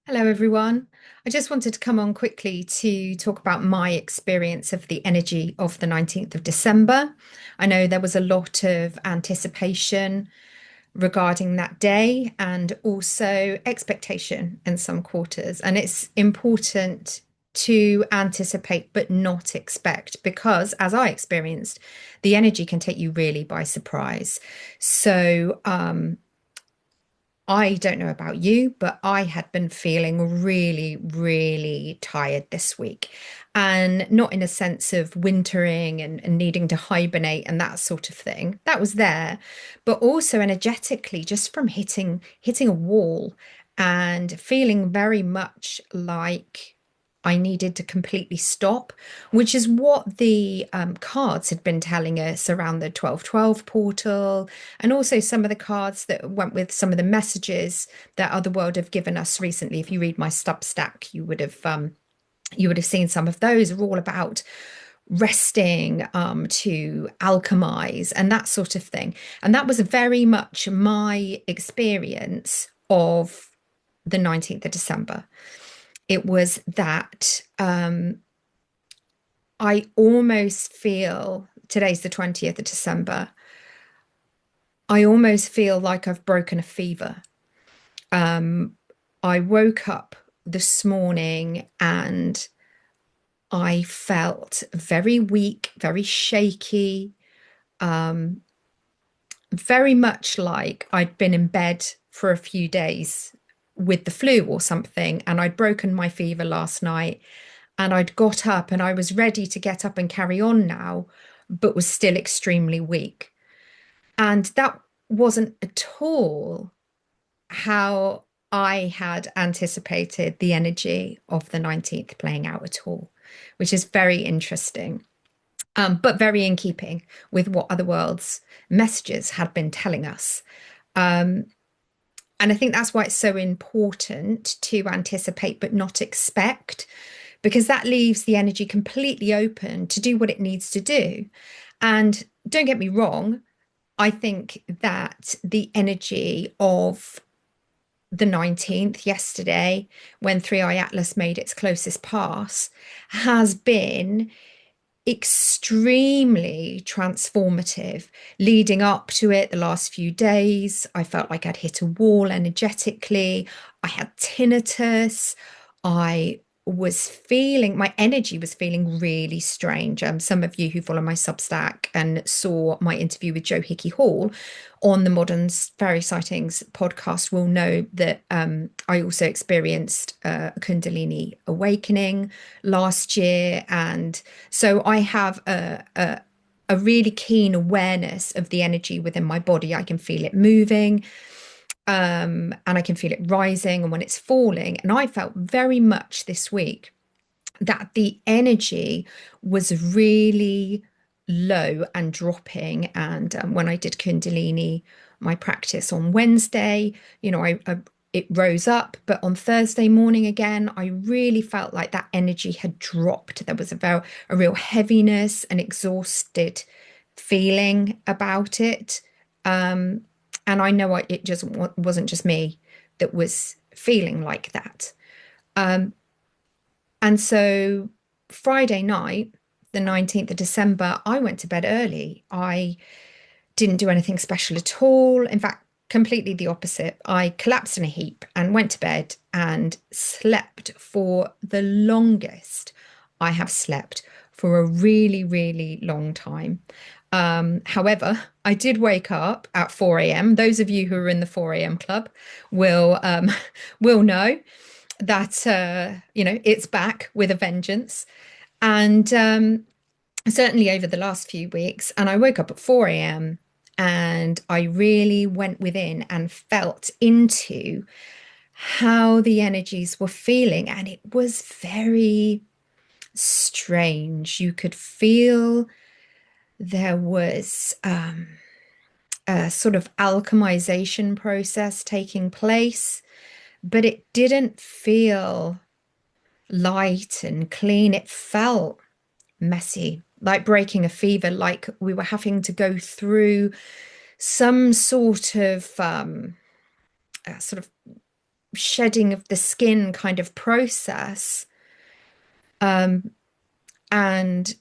Hello, everyone. I just wanted to come on quickly to talk about my experience of the energy of the 19th of December. I know there was a lot of anticipation regarding that day and also expectation in some quarters. And it's important to anticipate but not expect because, as I experienced, the energy can take you really by surprise. So, I don't know about you, but I had been feeling really, really tired this week. And not in a sense of wintering and needing to hibernate and that sort of thing. That was there, but also energetically, just from hitting a wall and feeling very much like I needed to completely stop, which is what the cards had been telling us around the 1212 portal, and also some of the cards that went with some of the messages that Otherworld have given us recently. If you read my Substack, you would have seen some of those are all about resting, to alchemize and that sort of thing. And that was very much my experience of the 19th of December. It was that I almost feel today's the 20th of December. I almost feel like I've broken a fever. Um, I woke up this morning and I felt very weak, very shaky, um, very much like I'd been in bed for a few days with the flu or something, and I'd broken my fever last night, and I'd got up and I was ready to get up and carry on now, but was still extremely weak. And that wasn't at all how I had anticipated the energy of the 19th playing out at all, which is very interesting, but very in keeping with what Otherworld's messages had been telling us. Um, and I think that's why it's so important to anticipate but not expect, because that leaves the energy completely open to do what it needs to do. And don't get me wrong, I think that the energy of the 19th yesterday, when Three Eye Atlas made its closest pass, has been extremely transformative. Leading up to it, the last few days, I felt like I'd hit a wall energetically. I had tinnitus. I was feeling, my energy was feeling really strange. Some of you who follow my Substack and saw my interview with Joe Hickey Hall on the Modern Fairy Sightings podcast will know that I also experienced a Kundalini awakening last year. And so I have a really keen awareness of the energy within my body. I can feel it moving, and I can feel it rising and when it's falling. And I felt very much this week that the energy was really low and dropping. And when I did Kundalini, my practice on Wednesday, I it rose up, but on Thursday morning again, I really felt like that energy had dropped. There was a real heaviness and exhausted feeling about it. And I know it just wasn't just me that was feeling like that. Um, and so Friday night, the 19th of December, I went to bed early. I didn't do anything special at all. In fact, completely the opposite. I collapsed in a heap and went to bed and slept for the longest I have slept for a really, really long time. However, I did wake up at 4 a.m. Those of you who are in the 4 a.m. club will will know that it's back with a vengeance. And certainly over the last few weeks, and I woke up at 4 a.m. and I really went within and felt into how the energies were feeling, and it was very strange. You could feel there was a sort of alchemization process taking place, but it didn't feel light and clean. It felt messy, like breaking a fever, like we were having to go through some sort of shedding of the skin kind of process. And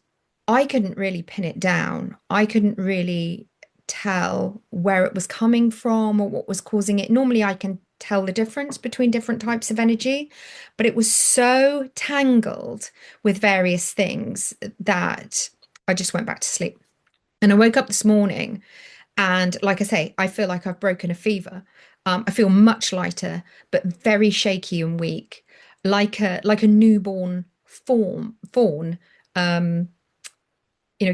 I couldn't really pin it down. I couldn't really tell where it was coming from or what was causing it. Normally, I can tell the difference between different types of energy, but it was so tangled with various things that I just went back to sleep. And I woke up this morning, and like I say, I feel like I've broken a fever. I feel much lighter, but very shaky and weak, like a newborn fawn, um,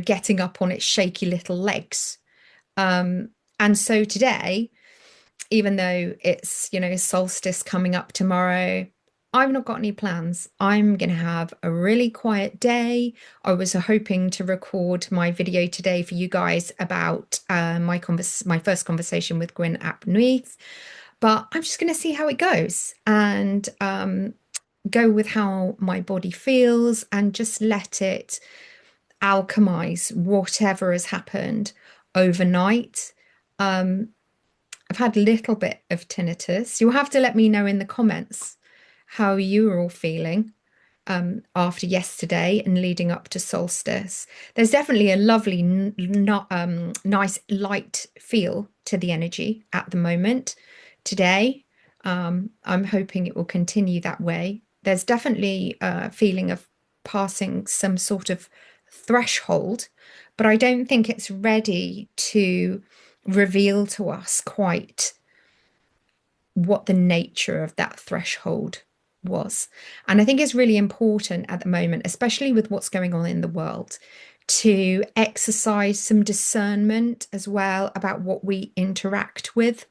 getting up on its shaky little legs. And so today, even though it's, solstice coming up tomorrow, I've not got any plans. I'm going to have a really quiet day. I was hoping to record my video today for you guys about my first conversation with Gwyn ap Nuith, but I'm just going to see how it goes and go with how my body feels and just let it alchemize whatever has happened overnight. I've had a little bit of tinnitus. You'll have to let me know in the comments how you are all feeling after yesterday and leading up to solstice. There's definitely a lovely, nice light feel to the energy at the moment today. I'm hoping it will continue that way. There's definitely a feeling of passing some sort of threshold, but I don't think it's ready to reveal to us quite what the nature of that threshold was. And I think it's really important at the moment, especially with what's going on in the world, to exercise some discernment as well about what we interact with.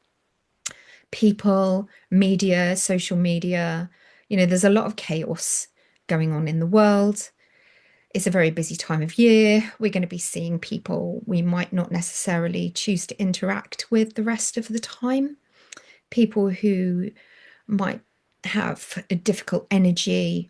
People, media, social media, there's a lot of chaos going on in the world. It's a very busy time of year. We're going to be seeing people we might not necessarily choose to interact with the rest of the time. People who might have a difficult energy.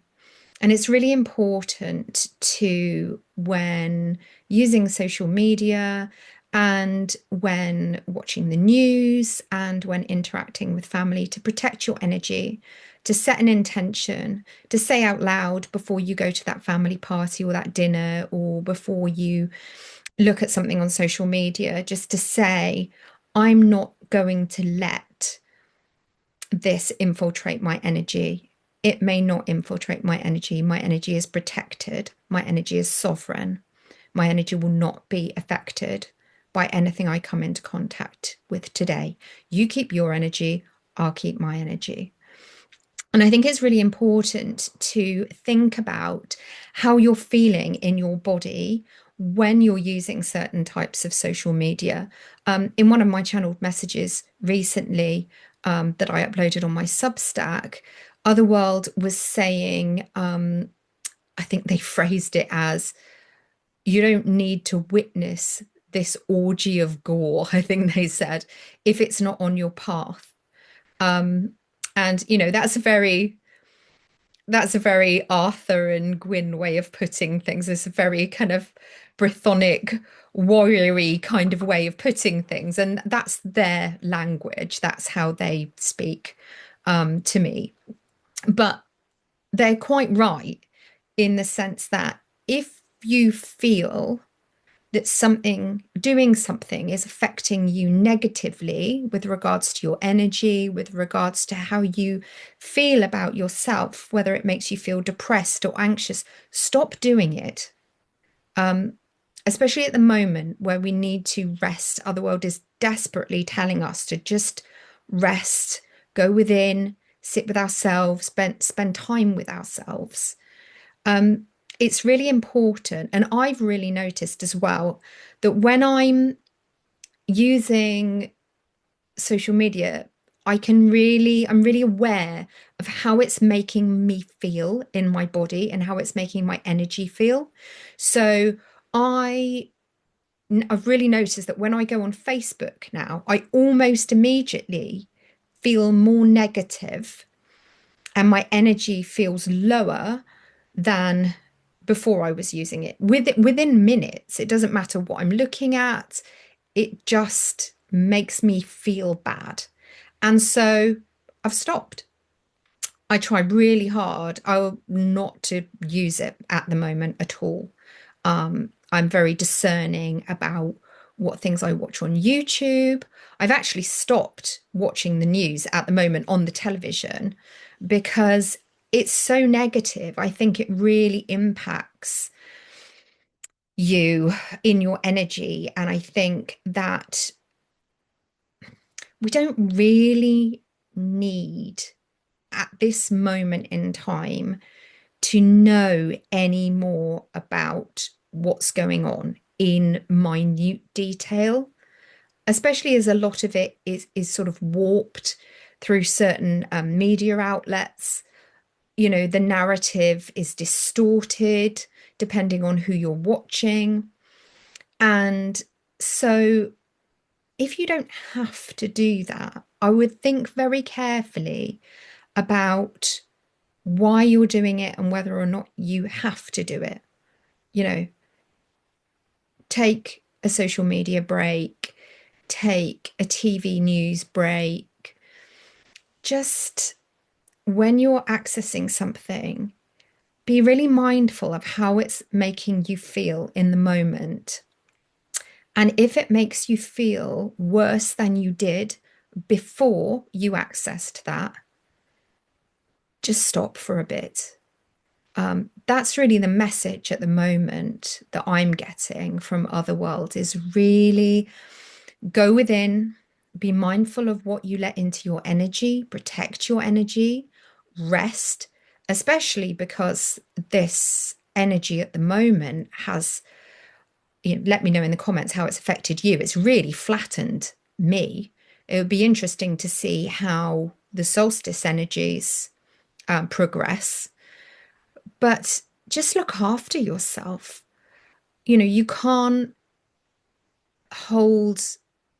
And it's really important to, when using social media and when watching the news and when interacting with family, to protect your energy, to set an intention, to say out loud before you go to that family party or that dinner, or before you look at something on social media, just to say, I'm not going to let this infiltrate my energy. It may not infiltrate my energy. My energy is protected. My energy is sovereign. My energy will not be affected by anything I come into contact with today. You keep your energy, I'll keep my energy. And I think it's really important to think about how you're feeling in your body when you're using certain types of social media. In one of my channeled messages recently that I uploaded on my Substack, Otherworld was saying, I think they phrased it as, you don't need to witness this orgy of gore, I think they said, if it's not on your path. And that's a very Arthur and Gwyn way of putting things. It's a very kind of Brythonic, warrior-y kind of way of putting things. And that's their language. That's how they speak to me. But they're quite right in the sense that if you feel that doing something is affecting you negatively with regards to your energy, with regards to how you feel about yourself, whether it makes you feel depressed or anxious, stop doing it. Especially at the moment where we need to rest. Otherworld is desperately telling us to just rest, go within, sit with ourselves, spend time with ourselves. It's really important. And I've really noticed as well that when I'm using social media, I'm really aware of how it's making me feel in my body and how it's making my energy feel. So I've really noticed that when I go on Facebook now, I almost immediately feel more negative and my energy feels lower than before I was using it. Within minutes, it doesn't matter what I'm looking at, it just makes me feel bad. And so I've stopped. I try really hard. I will not to use it at the moment at all. I'm very discerning about what things I watch on YouTube. I've actually stopped watching the news at the moment on the television because it's so negative. I think it really impacts you in your energy. And I think that we don't really need at this moment in time to know any more about what's going on in minute detail, especially as a lot of it is sort of warped through certain media outlets. You know, the narrative is distorted depending on who you're watching. And so, if you don't have to do that, I would think very carefully about why you're doing it and whether or not you have to do it. You know, take a social media break, take a TV news break. Just when you're accessing something, be really mindful of how it's making you feel in the moment. And if it makes you feel worse than you did before you accessed that, just stop for a bit. That's really the message at the moment that I'm getting from Otherworld is really go within, be mindful of what you let into your energy, protect your energy, rest, especially because this energy at the moment has, let me know in the comments how it's affected you. It's really flattened me. It would be interesting to see how the solstice energies progress, but just look after yourself. You know, you can't hold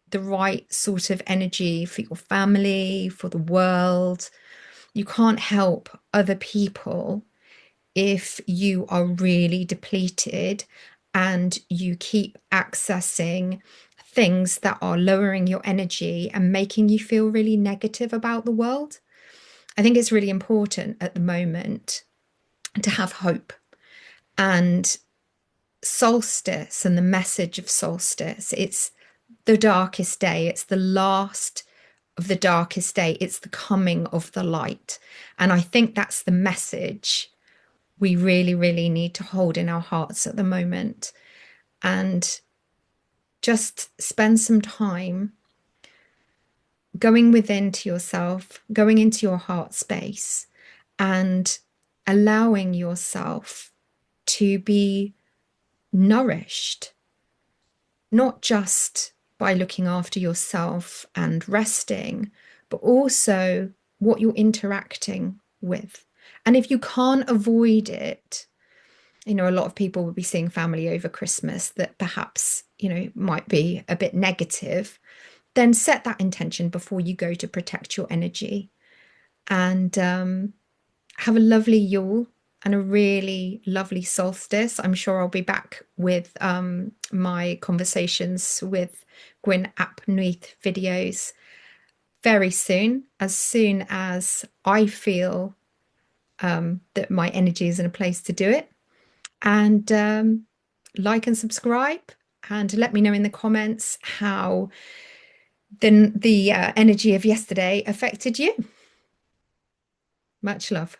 the right sort of energy for your family, for the world. You can't help other people if you are really depleted and you keep accessing things that are lowering your energy and making you feel really negative about the world. I think it's really important at the moment to have hope. And solstice and the message of solstice, it's the darkest day, it's the last of the darkest day, it's the coming of the light. And I think that's the message we really, really need to hold in our hearts at the moment. And just spend some time going within to yourself, going into your heart space, and allowing yourself to be nourished, not just by looking after yourself and resting, but also what you're interacting with. And if you can't avoid it, you know, a lot of people will be seeing family over Christmas that perhaps, you know, might be a bit negative, then set that intention before you go to protect your energy. And have a lovely Yule and a really lovely solstice. I'm sure I'll be back with my conversations with Gwyn ap Nuith videos very soon as I feel that my energy is in a place to do it. And like and subscribe and let me know in the comments how the energy of yesterday affected you. Much love.